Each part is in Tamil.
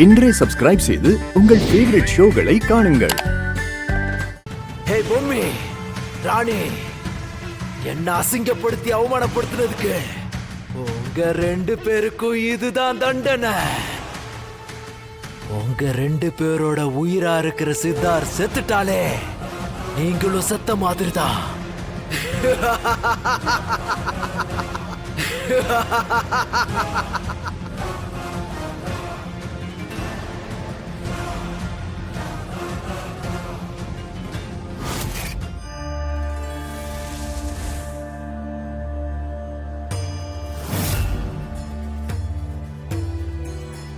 இன்றே சப்ஸ்கிரைப் செய்து உங்கள் ஃபேவரட் ஷோகளை காணுங்கள். ஹே பொம்மி, ராணி, என்ன அசிங்கப்படுத்தி அவமானப்படுத்தினதுக்கு உங்க 2 பேருக்கும் இதுதான் தண்டனை. உங்க 2 பேரோட உயிரா இருக்கிற சித்தார் செத்துட்டாலே நீங்களும் செத்த மாதிரிதான்.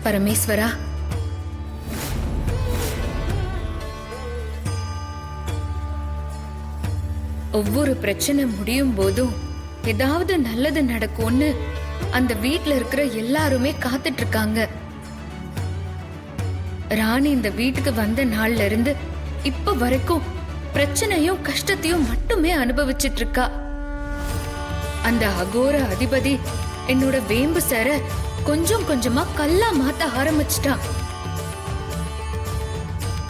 பரமேஸ்வரா, ஒவ்வொரு பிரச்சனை முடியும் போதும் ஏதாவது நல்லது நடக்கும்னு அந்த வீட்ல இருக்கிற எல்லாருமே காத்துட்டு இருக்காங்க. ராணி இந்த வீட்டுக்கு வந்த நாள்ல இருந்து இப்ப வரைக்கும் பிரச்சனையும் கஷ்டத்தையும் மட்டுமே அனுபவிச்சிட்டு இருக்கா. அந்த அகோர அதிபதி என்னோட வேம்பு சேர கொஞ்சம் கொஞ்சமா கல்லா மாத்த ஆரம்பிச்சிட்டான்.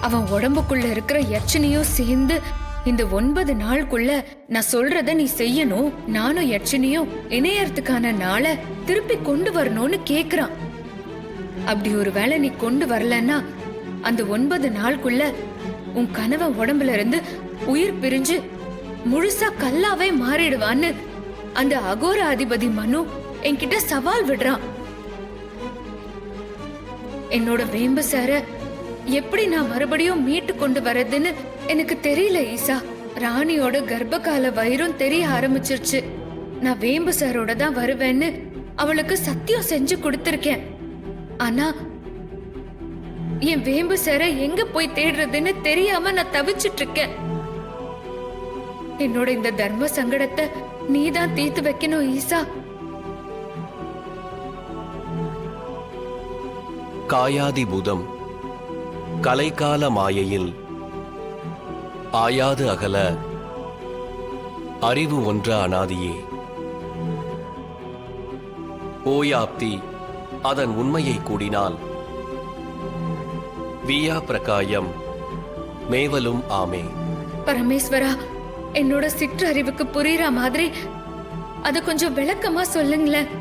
அவன் உடம்புக்குள்ள இருக்கிற யட்சணியும் சேர்ந்து இந்த 9 நாளுக்குள்ள நான் சொல்றத நீ செய்யணும், நானும் யட்சணியும் இணையறதுக்கான நாளை திருப்பி கொண்டு வரணும்னு கேக்குறான். அப்படி ஒரு வேளை நீ கொண்டு வரலன்னா அந்த 9 நாளுக்குள்ள உன் கணவன் உடம்புல இருந்து உயிர் பிரிஞ்சு முழுசா கல்லாவே மாறிடுவான்னு அந்த அகோர அதிபதி மனு என்கிட்ட சவால் விடுறான். என்னோட வேம்பு சார எப்படி நான் மறுபடியும் மீட்டு கொண்டு வரதுன்னு எனக்கு தெரியல ஈசா. ராணியோட கர்ப்பகால வயிறும் தெரிய ஆரம்பிச்சிருச்சு. நான் வேம்பு சாரோட தான் வருவேன்னு அவளுக்கு சத்தியம் செஞ்சு கொடுத்திருக்கேன். ஆனா என் வேம்பு சார எங்க போய் தேடுறதுன்னு தெரியாம நான் தவிச்சிட்டு இருக்கேன். என்னோட இந்த தர்ம சங்கடத்தை நீதான் தீர்த்து வைக்கணும் ஈசா. காயாதி பூதம் கலைக்கால மாயையில் ஆயாது அகல அறிவு ஒன்ற அனாதியே. ஓயாப்தி அதன் உண்மையை கூடினால் வியா பிரகாயம் மேவலும் ஆமே. பரமேஸ்வரா, என்னோட சிற்றறிவுக்கு புரியுற மாதிரி அது கொஞ்சம் விளக்கமா சொல்லுங்களேன்.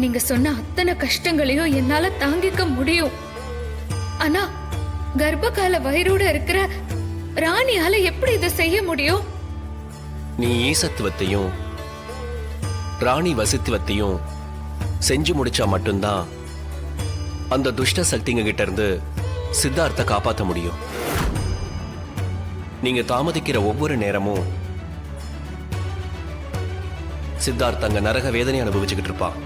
நீங்க சொன்ன அத்தனை கஷ்டங்களையும் என்னால தாங்கிக்க முடியும். ஆனா கர்ப்பகால வயிறோட இருக்கிற ராணியால எப்படி இதை செய்ய முடியும்? நீ ஈசத்துவத்தையும் ராணி வசித்துவத்தையும் செஞ்சு முடிச்சா மட்டும்தான் அந்த துஷ்ட சக்திங்க கிட்ட இருந்து சித்தார்த்த காப்பாற்ற முடியும். நீங்க தாமதிக்கிற ஒவ்வொரு நேரமும் சித்தார்த்த அங்க நரக வேதனை அனுபவிச்சுக்கிட்டு இருப்பான்.